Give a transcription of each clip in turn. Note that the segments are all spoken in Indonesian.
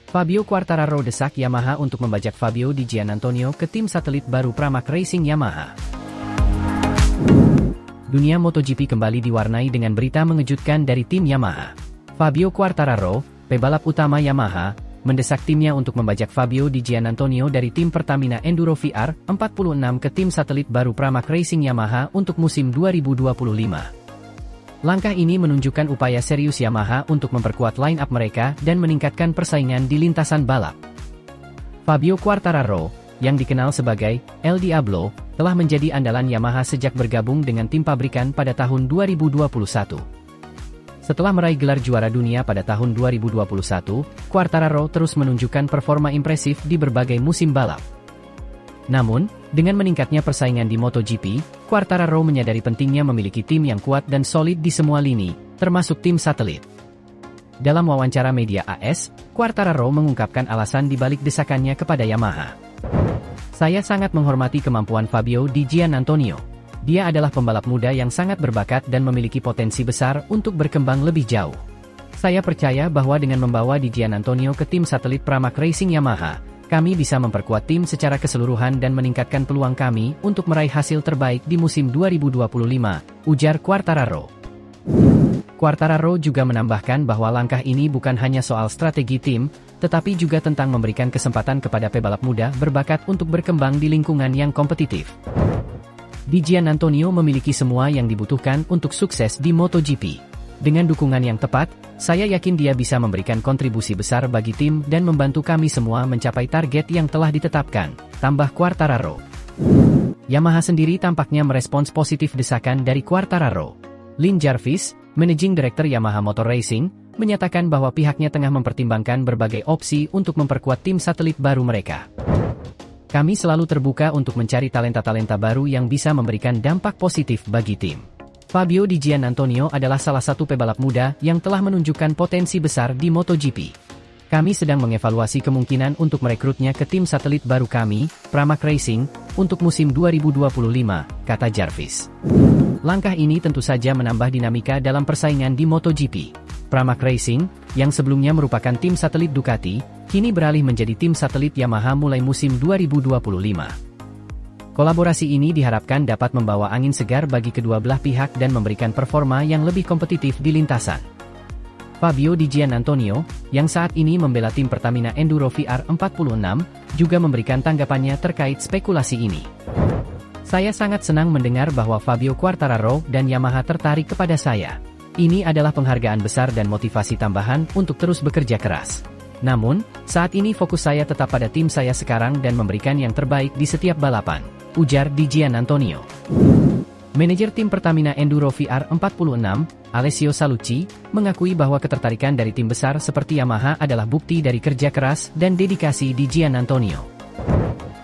Fabio Quartararo desak Yamaha untuk membajak Fabio Di Giannantonio ke tim satelit baru Pramac Racing Yamaha. Dunia MotoGP kembali diwarnai dengan berita mengejutkan dari tim Yamaha. Fabio Quartararo, pebalap utama Yamaha, mendesak timnya untuk membajak Fabio Di Giannantonio dari tim Pertamina Enduro VR 46 ke tim satelit baru Pramac Racing Yamaha untuk musim 2025. Langkah ini menunjukkan upaya serius Yamaha untuk memperkuat line-up mereka dan meningkatkan persaingan di lintasan balap. Fabio Quartararo, yang dikenal sebagai El Diablo, telah menjadi andalan Yamaha sejak bergabung dengan tim pabrikan pada tahun 2021. Setelah meraih gelar juara dunia pada tahun 2021, Quartararo terus menunjukkan performa impresif di berbagai musim balap. Namun, dengan meningkatnya persaingan di MotoGP, Quartararo menyadari pentingnya memiliki tim yang kuat dan solid di semua lini, termasuk tim satelit. Dalam wawancara media AS, Quartararo mengungkapkan alasan dibalik desakannya kepada Yamaha. "Saya sangat menghormati kemampuan Fabio Di Giannantonio. Dia adalah pembalap muda yang sangat berbakat dan memiliki potensi besar untuk berkembang lebih jauh. Saya percaya bahwa dengan membawa Di Giannantonio ke tim satelit Pramac Racing Yamaha, kami bisa memperkuat tim secara keseluruhan dan meningkatkan peluang kami untuk meraih hasil terbaik di musim 2025, ujar Quartararo. Quartararo juga menambahkan bahwa langkah ini bukan hanya soal strategi tim, tetapi juga tentang memberikan kesempatan kepada pebalap muda berbakat untuk berkembang di lingkungan yang kompetitif. Di Giannantonio memiliki semua yang dibutuhkan untuk sukses di MotoGP. Dengan dukungan yang tepat, saya yakin dia bisa memberikan kontribusi besar bagi tim dan membantu kami semua mencapai target yang telah ditetapkan, tambah Quartararo. Yamaha sendiri tampaknya merespons positif desakan dari Quartararo. Lin Jarvis, Managing Director Yamaha Motor Racing, menyatakan bahwa pihaknya tengah mempertimbangkan berbagai opsi untuk memperkuat tim satelit baru mereka. Kami selalu terbuka untuk mencari talenta-talenta baru yang bisa memberikan dampak positif bagi tim. Fabio Di Giannantonio adalah salah satu pebalap muda yang telah menunjukkan potensi besar di MotoGP. Kami sedang mengevaluasi kemungkinan untuk merekrutnya ke tim satelit baru kami, Pramac Racing, untuk musim 2025, kata Jarvis. Langkah ini tentu saja menambah dinamika dalam persaingan di MotoGP. Pramac Racing, yang sebelumnya merupakan tim satelit Ducati, kini beralih menjadi tim satelit Yamaha mulai musim 2025. Kolaborasi ini diharapkan dapat membawa angin segar bagi kedua belah pihak dan memberikan performa yang lebih kompetitif di lintasan. Fabio Di Giannantonio, yang saat ini membela tim Pertamina Enduro VR 46, juga memberikan tanggapannya terkait spekulasi ini. "Saya sangat senang mendengar bahwa Fabio Quartararo dan Yamaha tertarik kepada saya. Ini adalah penghargaan besar dan motivasi tambahan untuk terus bekerja keras. Namun, saat ini fokus saya tetap pada tim saya sekarang dan memberikan yang terbaik di setiap balapan," ujar Di Giannantonio. Manajer tim Pertamina Enduro VR 46, Alessio Salucci, mengakui bahwa ketertarikan dari tim besar seperti Yamaha adalah bukti dari kerja keras dan dedikasi Di Giannantonio.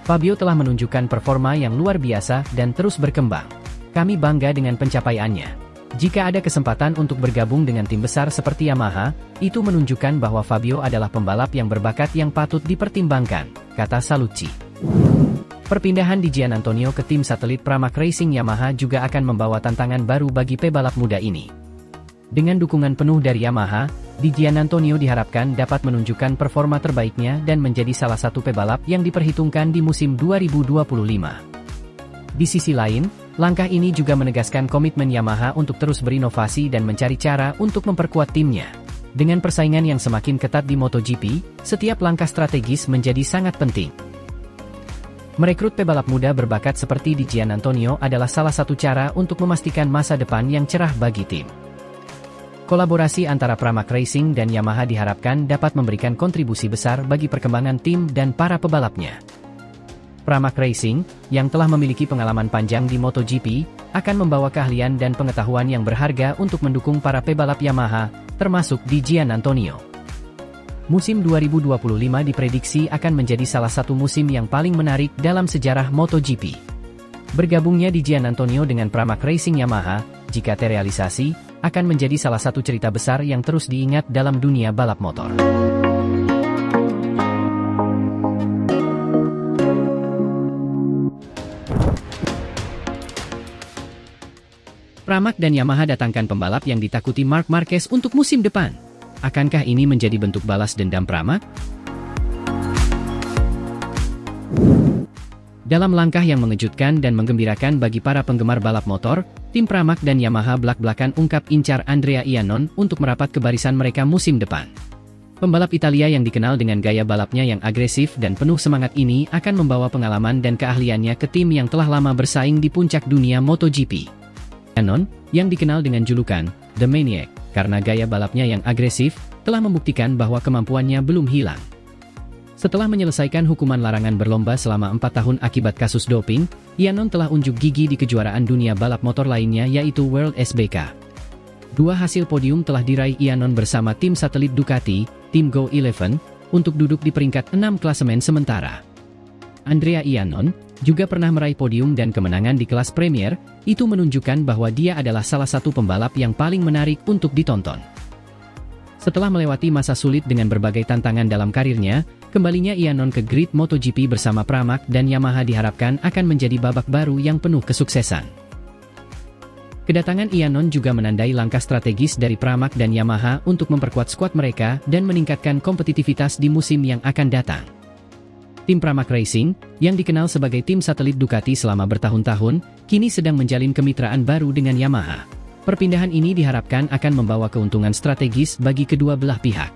"Fabio telah menunjukkan performa yang luar biasa dan terus berkembang. Kami bangga dengan pencapaiannya. Jika ada kesempatan untuk bergabung dengan tim besar seperti Yamaha, itu menunjukkan bahwa Fabio adalah pembalap yang berbakat yang patut dipertimbangkan," kata Salucci. Perpindahan Di Giannantonio ke tim satelit Pramac Racing Yamaha juga akan membawa tantangan baru bagi pebalap muda ini. Dengan dukungan penuh dari Yamaha, Di Giannantonio diharapkan dapat menunjukkan performa terbaiknya dan menjadi salah satu pebalap yang diperhitungkan di musim 2025. Di sisi lain, langkah ini juga menegaskan komitmen Yamaha untuk terus berinovasi dan mencari cara untuk memperkuat timnya. Dengan persaingan yang semakin ketat di MotoGP, setiap langkah strategis menjadi sangat penting. Merekrut pebalap muda berbakat seperti Di Giannantonio adalah salah satu cara untuk memastikan masa depan yang cerah bagi tim. Kolaborasi antara Pramac Racing dan Yamaha diharapkan dapat memberikan kontribusi besar bagi perkembangan tim dan para pebalapnya. Pramac Racing, yang telah memiliki pengalaman panjang di MotoGP, akan membawa keahlian dan pengetahuan yang berharga untuk mendukung para pebalap Yamaha, termasuk Di Giannantonio. Musim 2025 diprediksi akan menjadi salah satu musim yang paling menarik dalam sejarah MotoGP. Bergabungnya Di Giannantonio dengan Pramac Racing Yamaha, jika terrealisasi, akan menjadi salah satu cerita besar yang terus diingat dalam dunia balap motor. Pramac dan Yamaha datangkan pembalap yang ditakuti Marc Marquez untuk musim depan. Akankah ini menjadi bentuk balas dendam Pramac? Dalam langkah yang mengejutkan dan menggembirakan bagi para penggemar balap motor, tim Pramac dan Yamaha belak-belakan ungkap incar Andrea Iannon untuk merapat ke barisan mereka musim depan. Pembalap Italia yang dikenal dengan gaya balapnya yang agresif dan penuh semangat ini akan membawa pengalaman dan keahliannya ke tim yang telah lama bersaing di puncak dunia MotoGP. Iannon, yang dikenal dengan julukan The Maniac karena gaya balapnya yang agresif, telah membuktikan bahwa kemampuannya belum hilang. Setelah menyelesaikan hukuman larangan berlomba selama 4 tahun akibat kasus doping, Iannon telah unjuk gigi di kejuaraan dunia balap motor lainnya yaitu World SBK. 2 hasil podium telah diraih Iannon bersama tim satelit Ducati, tim Go11, untuk duduk di peringkat 6 klasemen sementara. Andrea Iannon juga pernah meraih podium dan kemenangan di kelas Premier, itu menunjukkan bahwa dia adalah salah satu pembalap yang paling menarik untuk ditonton. Setelah melewati masa sulit dengan berbagai tantangan dalam karirnya, kembalinya Iannon ke grid MotoGP bersama Pramac dan Yamaha diharapkan akan menjadi babak baru yang penuh kesuksesan. Kedatangan Iannon juga menandai langkah strategis dari Pramac dan Yamaha untuk memperkuat skuad mereka dan meningkatkan kompetitivitas di musim yang akan datang. Tim Pramac Racing, yang dikenal sebagai tim satelit Ducati selama bertahun-tahun, kini sedang menjalin kemitraan baru dengan Yamaha. Perpindahan ini diharapkan akan membawa keuntungan strategis bagi kedua belah pihak.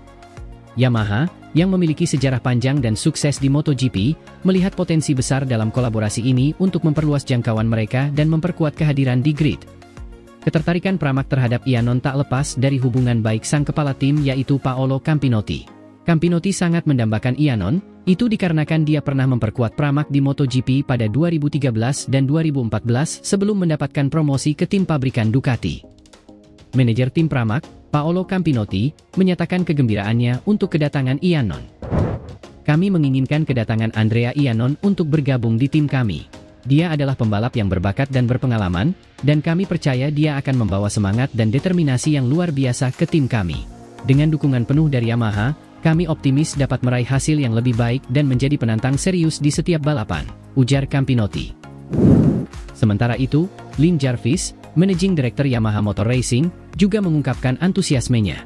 Yamaha, yang memiliki sejarah panjang dan sukses di MotoGP, melihat potensi besar dalam kolaborasi ini untuk memperluas jangkauan mereka dan memperkuat kehadiran di grid. Ketertarikan Pramac terhadap Iannon tak lepas dari hubungan baik sang kepala tim yaitu Paolo Campinotti. Campinotti sangat mendambakan Iannon, itu dikarenakan dia pernah memperkuat Pramac di MotoGP pada 2013 dan 2014 sebelum mendapatkan promosi ke tim pabrikan Ducati. Manajer tim Pramac, Paolo Campinotti, menyatakan kegembiraannya untuk kedatangan Iannon. Kami menginginkan kedatangan Andrea Iannon untuk bergabung di tim kami. Dia adalah pembalap yang berbakat dan berpengalaman, dan kami percaya dia akan membawa semangat dan determinasi yang luar biasa ke tim kami. Dengan dukungan penuh dari Yamaha, kami optimis dapat meraih hasil yang lebih baik dan menjadi penantang serius di setiap balapan, ujar Campinotti. Sementara itu, Lin Jarvis, Managing Director Yamaha Motor Racing, juga mengungkapkan antusiasmenya.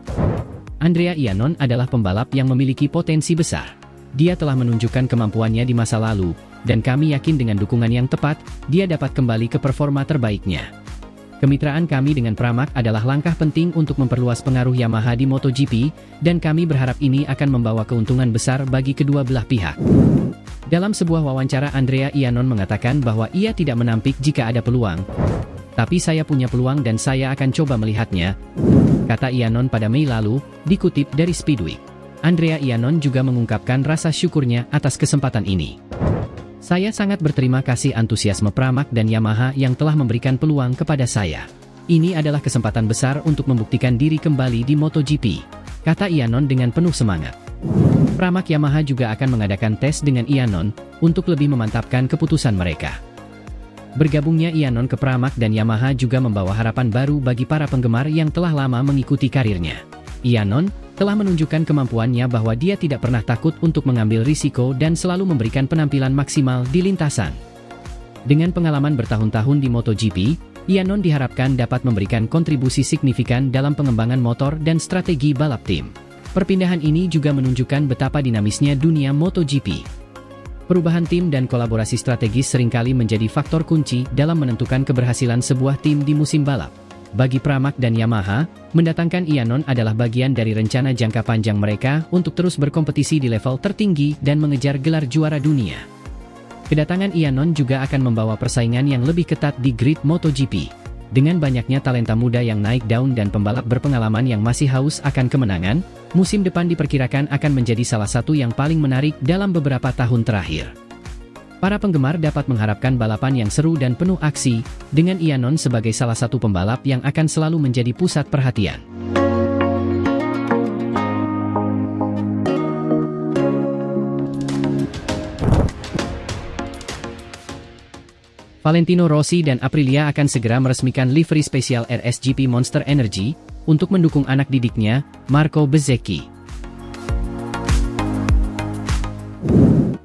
Andrea Iannon adalah pembalap yang memiliki potensi besar. Dia telah menunjukkan kemampuannya di masa lalu, dan kami yakin dengan dukungan yang tepat, dia dapat kembali ke performa terbaiknya. Kemitraan kami dengan Pramac adalah langkah penting untuk memperluas pengaruh Yamaha di MotoGP, dan kami berharap ini akan membawa keuntungan besar bagi kedua belah pihak. Dalam sebuah wawancara Andrea Iannon mengatakan bahwa ia tidak menampik jika ada peluang. Tapi saya punya peluang dan saya akan coba melihatnya, kata Iannon pada Mei lalu, dikutip dari Speedweek. Andrea Iannon juga mengungkapkan rasa syukurnya atas kesempatan ini. Saya sangat berterima kasih antusiasme Pramac dan Yamaha yang telah memberikan peluang kepada saya. Ini adalah kesempatan besar untuk membuktikan diri kembali di MotoGP, kata Iannon dengan penuh semangat. Pramac Yamaha juga akan mengadakan tes dengan Iannon untuk lebih memantapkan keputusan mereka. Bergabungnya Iannon ke Pramac dan Yamaha juga membawa harapan baru bagi para penggemar yang telah lama mengikuti karirnya. Iannon telah menunjukkan kemampuannya bahwa dia tidak pernah takut untuk mengambil risiko dan selalu memberikan penampilan maksimal di lintasan. Dengan pengalaman bertahun-tahun di MotoGP, Iannon diharapkan dapat memberikan kontribusi signifikan dalam pengembangan motor dan strategi balap tim. Perpindahan ini juga menunjukkan betapa dinamisnya dunia MotoGP. Perubahan tim dan kolaborasi strategis seringkali menjadi faktor kunci dalam menentukan keberhasilan sebuah tim di musim balap. Bagi Pramac dan Yamaha, mendatangkan Iannon adalah bagian dari rencana jangka panjang mereka untuk terus berkompetisi di level tertinggi dan mengejar gelar juara dunia. Kedatangan Iannon juga akan membawa persaingan yang lebih ketat di grid MotoGP. Dengan banyaknya talenta muda yang naik daun dan pembalap berpengalaman yang masih haus akan kemenangan, musim depan diperkirakan akan menjadi salah satu yang paling menarik dalam beberapa tahun terakhir. Para penggemar dapat mengharapkan balapan yang seru dan penuh aksi, dengan Iannon sebagai salah satu pembalap yang akan selalu menjadi pusat perhatian. Valentino Rossi dan Aprilia akan segera meresmikan livery spesial RSGP Monster Energy untuk mendukung anak didiknya, Marco Bezzecchi.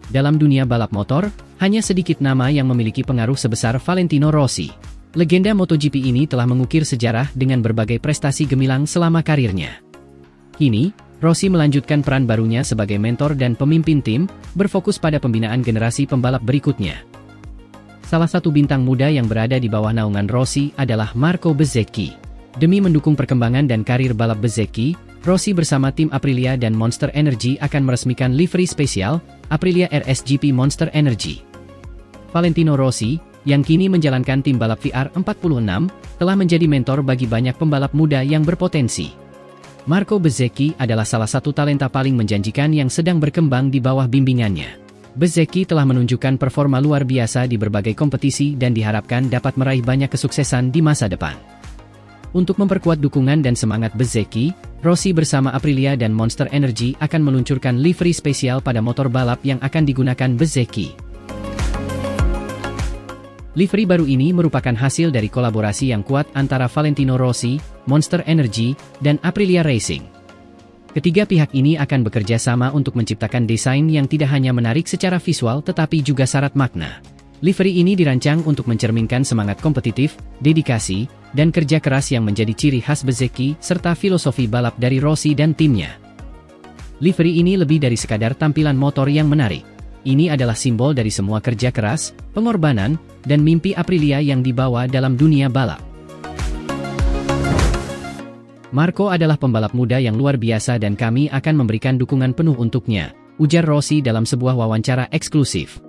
Dalam dunia balap motor, hanya sedikit nama yang memiliki pengaruh sebesar Valentino Rossi. Legenda MotoGP ini telah mengukir sejarah dengan berbagai prestasi gemilang selama karirnya. Kini, Rossi melanjutkan peran barunya sebagai mentor dan pemimpin tim, berfokus pada pembinaan generasi pembalap berikutnya. Salah satu bintang muda yang berada di bawah naungan Rossi adalah Marco Bezzecchi. Demi mendukung perkembangan dan karir balap Bezzecchi, Rossi bersama tim Aprilia dan Monster Energy akan meresmikan livery spesial Aprilia RSGP Monster Energy. Valentino Rossi, yang kini menjalankan tim balap VR46, telah menjadi mentor bagi banyak pembalap muda yang berpotensi. Marco Bezzecchi adalah salah satu talenta paling menjanjikan yang sedang berkembang di bawah bimbingannya. Bezzecchi telah menunjukkan performa luar biasa di berbagai kompetisi dan diharapkan dapat meraih banyak kesuksesan di masa depan. Untuk memperkuat dukungan dan semangat Bezzecchi, Rossi bersama Aprilia dan Monster Energy akan meluncurkan livery spesial pada motor balap yang akan digunakan Bezzecchi. Livery baru ini merupakan hasil dari kolaborasi yang kuat antara Valentino Rossi, Monster Energy, dan Aprilia Racing. Ketiga pihak ini akan bekerja sama untuk menciptakan desain yang tidak hanya menarik secara visual tetapi juga syarat makna. Livery ini dirancang untuk mencerminkan semangat kompetitif, dedikasi, dan kerja keras yang menjadi ciri khas Bezzecchi serta filosofi balap dari Rossi dan timnya. Livery ini lebih dari sekadar tampilan motor yang menarik. Ini adalah simbol dari semua kerja keras, pengorbanan, dan mimpi Aprilia yang dibawa dalam dunia balap. Marco adalah pembalap muda yang luar biasa dan kami akan memberikan dukungan penuh untuknya, ujar Rossi dalam sebuah wawancara eksklusif.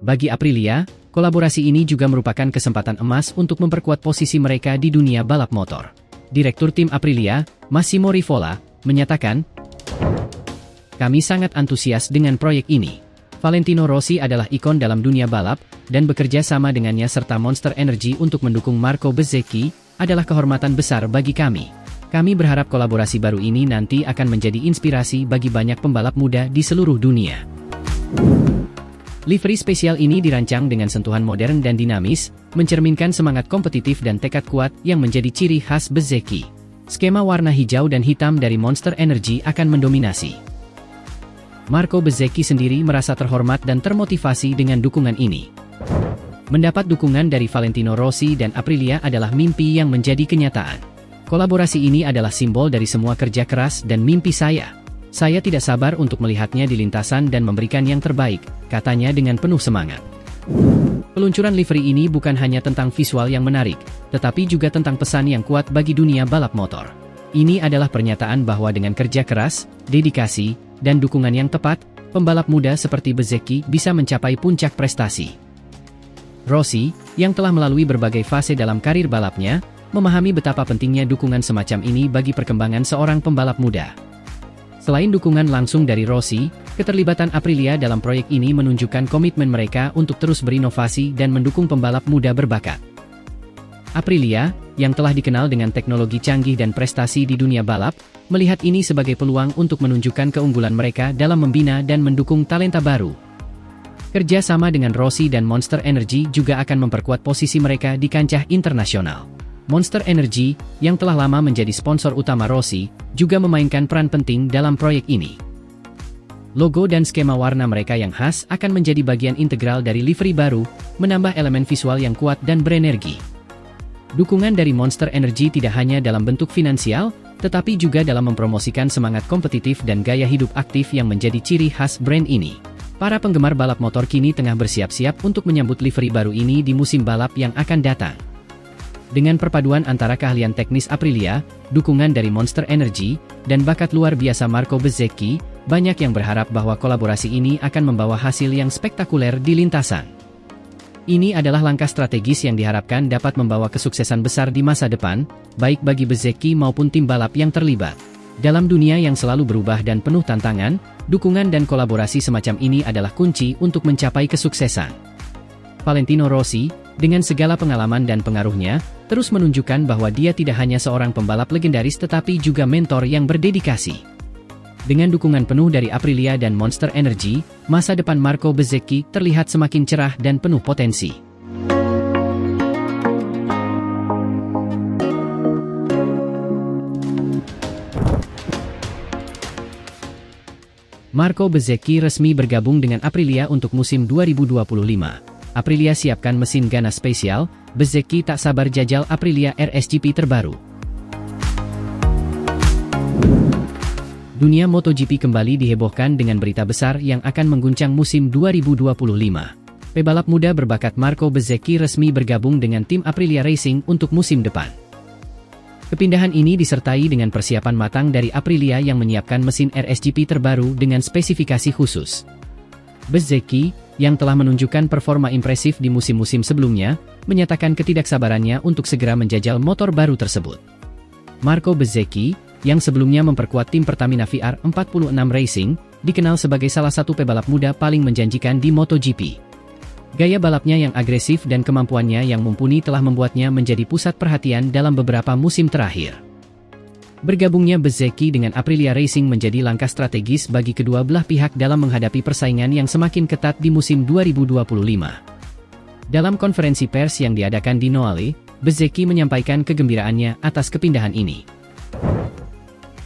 Bagi Aprilia, kolaborasi ini juga merupakan kesempatan emas untuk memperkuat posisi mereka di dunia balap motor. Direktur tim Aprilia, Massimo Rivola, menyatakan, "Kami sangat antusias dengan proyek ini. Valentino Rossi adalah ikon dalam dunia balap, dan bekerja sama dengannya serta Monster Energy untuk mendukung Marco Bezzecchi adalah kehormatan besar bagi kami. Kami berharap kolaborasi baru ini nanti akan menjadi inspirasi bagi banyak pembalap muda di seluruh dunia." Livery spesial ini dirancang dengan sentuhan modern dan dinamis, mencerminkan semangat kompetitif dan tekad kuat yang menjadi ciri khas Bezzecchi. Skema warna hijau dan hitam dari Monster Energy akan mendominasi. Marco Bezzecchi sendiri merasa terhormat dan termotivasi dengan dukungan ini. Mendapat dukungan dari Valentino Rossi dan Aprilia adalah mimpi yang menjadi kenyataan. Kolaborasi ini adalah simbol dari semua kerja keras dan mimpi saya. Saya tidak sabar untuk melihatnya di lintasan dan memberikan yang terbaik, katanya dengan penuh semangat. Peluncuran livery ini bukan hanya tentang visual yang menarik, tetapi juga tentang pesan yang kuat bagi dunia balap motor. Ini adalah pernyataan bahwa dengan kerja keras, dedikasi, dan dukungan yang tepat, pembalap muda seperti Bezzecchi bisa mencapai puncak prestasi. Rossi, yang telah melalui berbagai fase dalam karir balapnya, memahami betapa pentingnya dukungan semacam ini bagi perkembangan seorang pembalap muda. Selain dukungan langsung dari Rossi, keterlibatan Aprilia dalam proyek ini menunjukkan komitmen mereka untuk terus berinovasi dan mendukung pembalap muda berbakat. Aprilia, yang telah dikenal dengan teknologi canggih dan prestasi di dunia balap, melihat ini sebagai peluang untuk menunjukkan keunggulan mereka dalam membina dan mendukung talenta baru. Kerja sama dengan Rossi dan Monster Energy juga akan memperkuat posisi mereka di kancah internasional. Monster Energy, yang telah lama menjadi sponsor utama Rossi, juga memainkan peran penting dalam proyek ini. Logo dan skema warna mereka yang khas akan menjadi bagian integral dari livery baru, menambah elemen visual yang kuat dan berenergi. Dukungan dari Monster Energy tidak hanya dalam bentuk finansial, tetapi juga dalam mempromosikan semangat kompetitif dan gaya hidup aktif yang menjadi ciri khas brand ini. Para penggemar balap motor kini tengah bersiap-siap untuk menyambut livery baru ini di musim balap yang akan datang. Dengan perpaduan antara keahlian teknis Aprilia, dukungan dari Monster Energy, dan bakat luar biasa Marco Bezzecchi, banyak yang berharap bahwa kolaborasi ini akan membawa hasil yang spektakuler di lintasan. Ini adalah langkah strategis yang diharapkan dapat membawa kesuksesan besar di masa depan, baik bagi Bezzecchi maupun tim balap yang terlibat. Dalam dunia yang selalu berubah dan penuh tantangan, dukungan dan kolaborasi semacam ini adalah kunci untuk mencapai kesuksesan. Valentino Rossi, dengan segala pengalaman dan pengaruhnya, terus menunjukkan bahwa dia tidak hanya seorang pembalap legendaris tetapi juga mentor yang berdedikasi. Dengan dukungan penuh dari Aprilia dan Monster Energy, masa depan Marco Bezzecchi terlihat semakin cerah dan penuh potensi. Marco Bezzecchi resmi bergabung dengan Aprilia untuk musim 2025. Aprilia siapkan mesin ganas spesial, Bezzecchi tak sabar jajal Aprilia RSGP terbaru. Dunia MotoGP kembali dihebohkan dengan berita besar yang akan mengguncang musim 2025. Pebalap muda berbakat Marco Bezzecchi resmi bergabung dengan tim Aprilia Racing untuk musim depan. Kepindahan ini disertai dengan persiapan matang dari Aprilia yang menyiapkan mesin RSGP terbaru dengan spesifikasi khusus. Bezzecchi, yang telah menunjukkan performa impresif di musim-musim sebelumnya, menyatakan ketidaksabarannya untuk segera menjajal motor baru tersebut. Marco Bezzecchi, yang sebelumnya memperkuat tim Pertamina VR46 Racing, dikenal sebagai salah satu pebalap muda paling menjanjikan di MotoGP. Gaya balapnya yang agresif dan kemampuannya yang mumpuni telah membuatnya menjadi pusat perhatian dalam beberapa musim terakhir. Bergabungnya Bezzecchi dengan Aprilia Racing menjadi langkah strategis bagi kedua belah pihak dalam menghadapi persaingan yang semakin ketat di musim 2025. Dalam konferensi pers yang diadakan di Noale, Bezzecchi menyampaikan kegembiraannya atas kepindahan ini.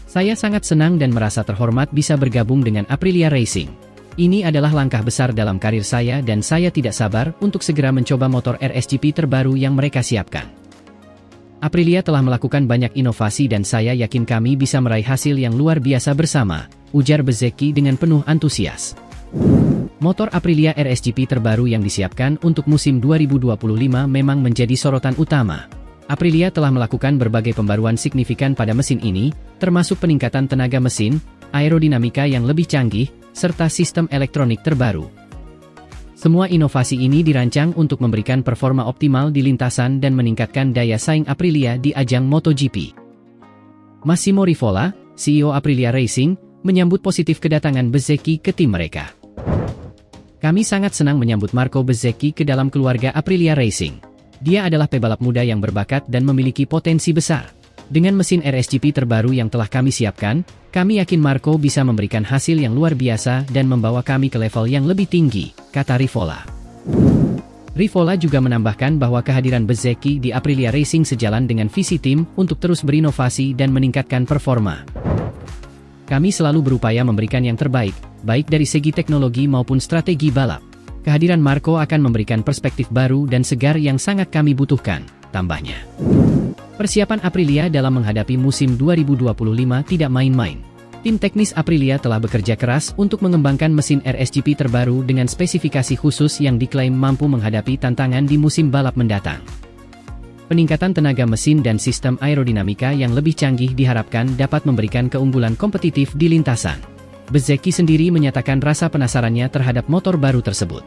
Saya sangat senang dan merasa terhormat bisa bergabung dengan Aprilia Racing. Ini adalah langkah besar dalam karir saya dan saya tidak sabar untuk segera mencoba motor RSGP terbaru yang mereka siapkan. Aprilia telah melakukan banyak inovasi dan saya yakin kami bisa meraih hasil yang luar biasa bersama, ujar Bezzecchi dengan penuh antusias. Motor Aprilia RSGP terbaru yang disiapkan untuk musim 2025 memang menjadi sorotan utama. Aprilia telah melakukan berbagai pembaruan signifikan pada mesin ini, termasuk peningkatan tenaga mesin, aerodinamika yang lebih canggih, serta sistem elektronik terbaru. Semua inovasi ini dirancang untuk memberikan performa optimal di lintasan dan meningkatkan daya saing Aprilia di ajang MotoGP. Massimo Rivola, CEO Aprilia Racing, menyambut positif kedatangan Bezzecchi ke tim mereka. Kami sangat senang menyambut Marco Bezzecchi ke dalam keluarga Aprilia Racing. Dia adalah pebalap muda yang berbakat dan memiliki potensi besar. Dengan mesin RSGP terbaru yang telah kami siapkan, kami yakin Marco bisa memberikan hasil yang luar biasa dan membawa kami ke level yang lebih tinggi, kata Rivola. Rivola juga menambahkan bahwa kehadiran Bezzecchi di Aprilia Racing sejalan dengan visi tim untuk terus berinovasi dan meningkatkan performa. Kami selalu berupaya memberikan yang terbaik, baik dari segi teknologi maupun strategi balap. Kehadiran Marco akan memberikan perspektif baru dan segar yang sangat kami butuhkan, tambahnya. Persiapan Aprilia dalam menghadapi musim 2025 tidak main-main. Tim teknis Aprilia telah bekerja keras untuk mengembangkan mesin RSGP terbaru dengan spesifikasi khusus yang diklaim mampu menghadapi tantangan di musim balap mendatang. Peningkatan tenaga mesin dan sistem aerodinamika yang lebih canggih diharapkan dapat memberikan keunggulan kompetitif di lintasan. Bezzecchi sendiri menyatakan rasa penasarannya terhadap motor baru tersebut.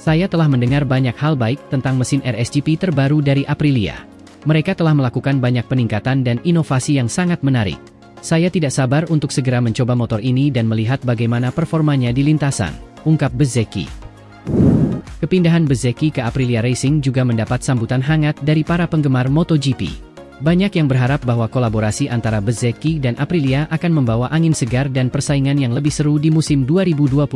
Saya telah mendengar banyak hal baik tentang mesin RSGP terbaru dari Aprilia. Mereka telah melakukan banyak peningkatan dan inovasi yang sangat menarik. Saya tidak sabar untuk segera mencoba motor ini dan melihat bagaimana performanya di lintasan, ungkap Bezzecchi. Kepindahan Bezzecchi ke Aprilia Racing juga mendapat sambutan hangat dari para penggemar MotoGP. Banyak yang berharap bahwa kolaborasi antara Bezzecchi dan Aprilia akan membawa angin segar dan persaingan yang lebih seru di musim 2025.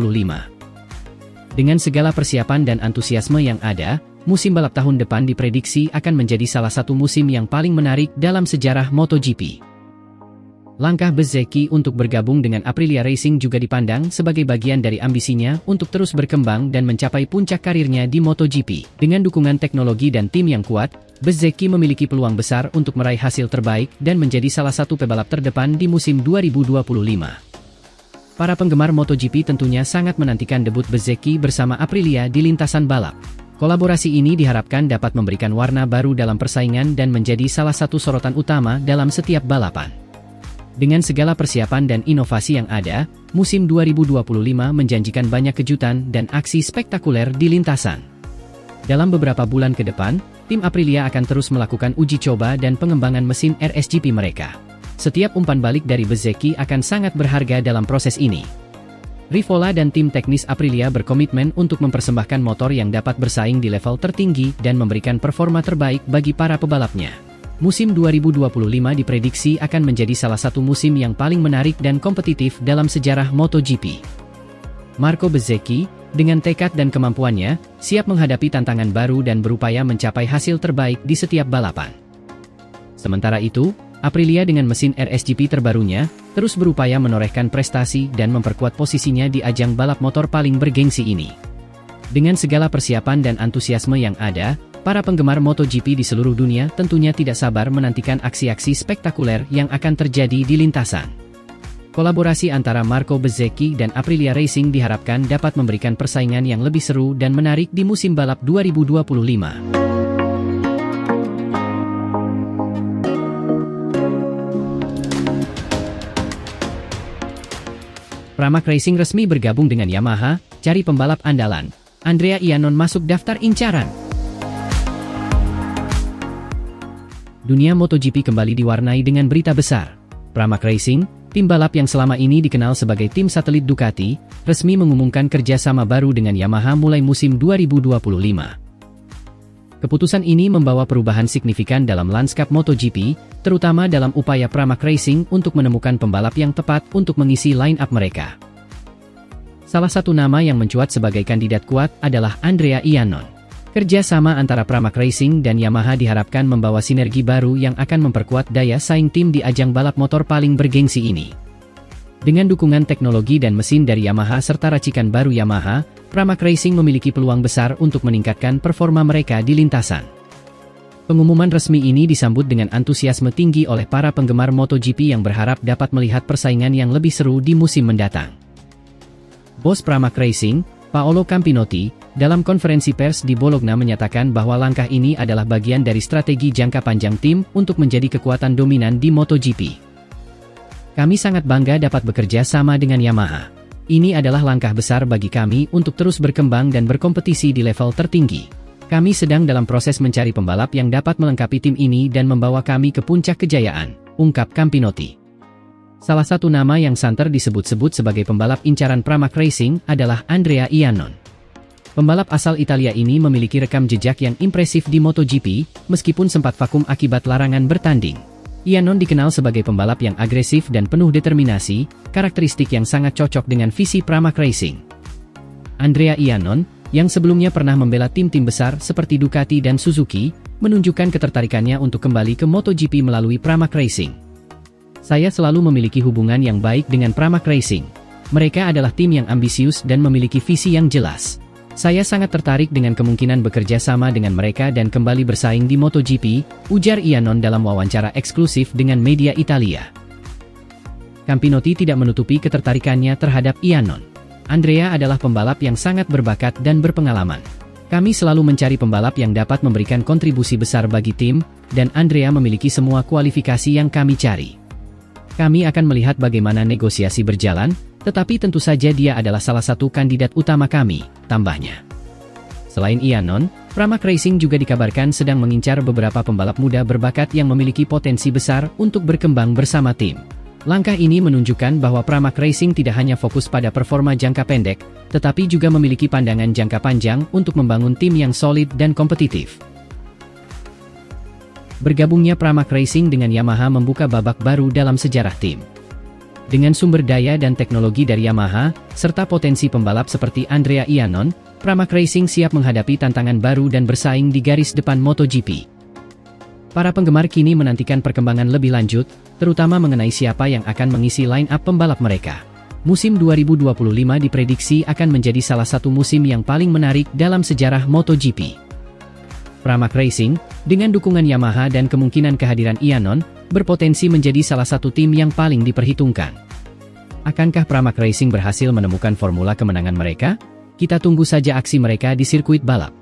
Dengan segala persiapan dan antusiasme yang ada, musim balap tahun depan diprediksi akan menjadi salah satu musim yang paling menarik dalam sejarah MotoGP. Langkah Bezzecchi untuk bergabung dengan Aprilia Racing juga dipandang sebagai bagian dari ambisinya untuk terus berkembang dan mencapai puncak karirnya di MotoGP. Dengan dukungan teknologi dan tim yang kuat, Bezzecchi memiliki peluang besar untuk meraih hasil terbaik dan menjadi salah satu pebalap terdepan di musim 2025. Para penggemar MotoGP tentunya sangat menantikan debut Bezzecchi bersama Aprilia di lintasan balap. Kolaborasi ini diharapkan dapat memberikan warna baru dalam persaingan dan menjadi salah satu sorotan utama dalam setiap balapan. Dengan segala persiapan dan inovasi yang ada, musim 2025 menjanjikan banyak kejutan dan aksi spektakuler di lintasan. Dalam beberapa bulan ke depan, tim Aprilia akan terus melakukan uji coba dan pengembangan mesin RSGP mereka. Setiap umpan balik dari Bezzecchi akan sangat berharga dalam proses ini. Rivola dan tim teknis Aprilia berkomitmen untuk mempersembahkan motor yang dapat bersaing di level tertinggi dan memberikan performa terbaik bagi para pebalapnya. Musim 2025 diprediksi akan menjadi salah satu musim yang paling menarik dan kompetitif dalam sejarah MotoGP. Marco Bezzecchi, dengan tekad dan kemampuannya, siap menghadapi tantangan baru dan berupaya mencapai hasil terbaik di setiap balapan. Sementara itu, Aprilia dengan mesin RSGP terbarunya, terus berupaya menorehkan prestasi dan memperkuat posisinya di ajang balap motor paling bergengsi ini. Dengan segala persiapan dan antusiasme yang ada, para penggemar MotoGP di seluruh dunia tentunya tidak sabar menantikan aksi-aksi spektakuler yang akan terjadi di lintasan. Kolaborasi antara Marco Bezzecchi dan Aprilia Racing diharapkan dapat memberikan persaingan yang lebih seru dan menarik di musim balap 2025. Pramac Racing resmi bergabung dengan Yamaha, cari pembalap andalan. Andrea Iannon masuk daftar incaran. Dunia MotoGP kembali diwarnai dengan berita besar. Pramac Racing, tim balap yang selama ini dikenal sebagai tim satelit Ducati, resmi mengumumkan kerjasama baru dengan Yamaha mulai musim 2025. Keputusan ini membawa perubahan signifikan dalam lanskap MotoGP, terutama dalam upaya Pramac Racing untuk menemukan pembalap yang tepat untuk mengisi line-up mereka. Salah satu nama yang mencuat sebagai kandidat kuat adalah Andrea Iannon. Kerja sama antara Pramac Racing dan Yamaha diharapkan membawa sinergi baru yang akan memperkuat daya saing tim di ajang balap motor paling bergengsi ini. Dengan dukungan teknologi dan mesin dari Yamaha serta racikan baru Yamaha, Pramac Racing memiliki peluang besar untuk meningkatkan performa mereka di lintasan. Pengumuman resmi ini disambut dengan antusiasme tinggi oleh para penggemar MotoGP yang berharap dapat melihat persaingan yang lebih seru di musim mendatang. Bos Pramac Racing, Paolo Campinotti, dalam konferensi pers di Bologna menyatakan bahwa langkah ini adalah bagian dari strategi jangka panjang tim untuk menjadi kekuatan dominan di MotoGP. Kami sangat bangga dapat bekerja sama dengan Yamaha. Ini adalah langkah besar bagi kami untuk terus berkembang dan berkompetisi di level tertinggi. Kami sedang dalam proses mencari pembalap yang dapat melengkapi tim ini dan membawa kami ke puncak kejayaan, ungkap Campinotti. Salah satu nama yang santer disebut-sebut sebagai pembalap incaran Pramac Racing adalah Andrea Iannon. Pembalap asal Italia ini memiliki rekam jejak yang impresif di MotoGP, meskipun sempat vakum akibat larangan bertanding. Iannon dikenal sebagai pembalap yang agresif dan penuh determinasi, karakteristik yang sangat cocok dengan visi Pramac Racing. Andrea Iannon, yang sebelumnya pernah membela tim-tim besar seperti Ducati dan Suzuki, menunjukkan ketertarikannya untuk kembali ke MotoGP melalui Pramac Racing. Saya selalu memiliki hubungan yang baik dengan Pramac Racing. Mereka adalah tim yang ambisius dan memiliki visi yang jelas. Saya sangat tertarik dengan kemungkinan bekerja sama dengan mereka dan kembali bersaing di MotoGP, ujar Iannon dalam wawancara eksklusif dengan media Italia. Campinotti tidak menutupi ketertarikannya terhadap Iannon. Andrea adalah pembalap yang sangat berbakat dan berpengalaman. Kami selalu mencari pembalap yang dapat memberikan kontribusi besar bagi tim, dan Andrea memiliki semua kualifikasi yang kami cari. Kami akan melihat bagaimana negosiasi berjalan, tetapi tentu saja dia adalah salah satu kandidat utama kami, tambahnya. Selain Iannon, Pramac Racing juga dikabarkan sedang mengincar beberapa pembalap muda berbakat yang memiliki potensi besar untuk berkembang bersama tim. Langkah ini menunjukkan bahwa Pramac Racing tidak hanya fokus pada performa jangka pendek, tetapi juga memiliki pandangan jangka panjang untuk membangun tim yang solid dan kompetitif. Bergabungnya Pramac Racing dengan Yamaha membuka babak baru dalam sejarah tim. Dengan sumber daya dan teknologi dari Yamaha, serta potensi pembalap seperti Andrea Iannon, Pramac Racing siap menghadapi tantangan baru dan bersaing di garis depan MotoGP. Para penggemar kini menantikan perkembangan lebih lanjut, terutama mengenai siapa yang akan mengisi line-up pembalap mereka. Musim 2025 diprediksi akan menjadi salah satu musim yang paling menarik dalam sejarah MotoGP. Pramac Racing, dengan dukungan Yamaha dan kemungkinan kehadiran Iannon, berpotensi menjadi salah satu tim yang paling diperhitungkan. Akankah Pramac Racing berhasil menemukan formula kemenangan mereka? Kita tunggu saja aksi mereka di sirkuit balap.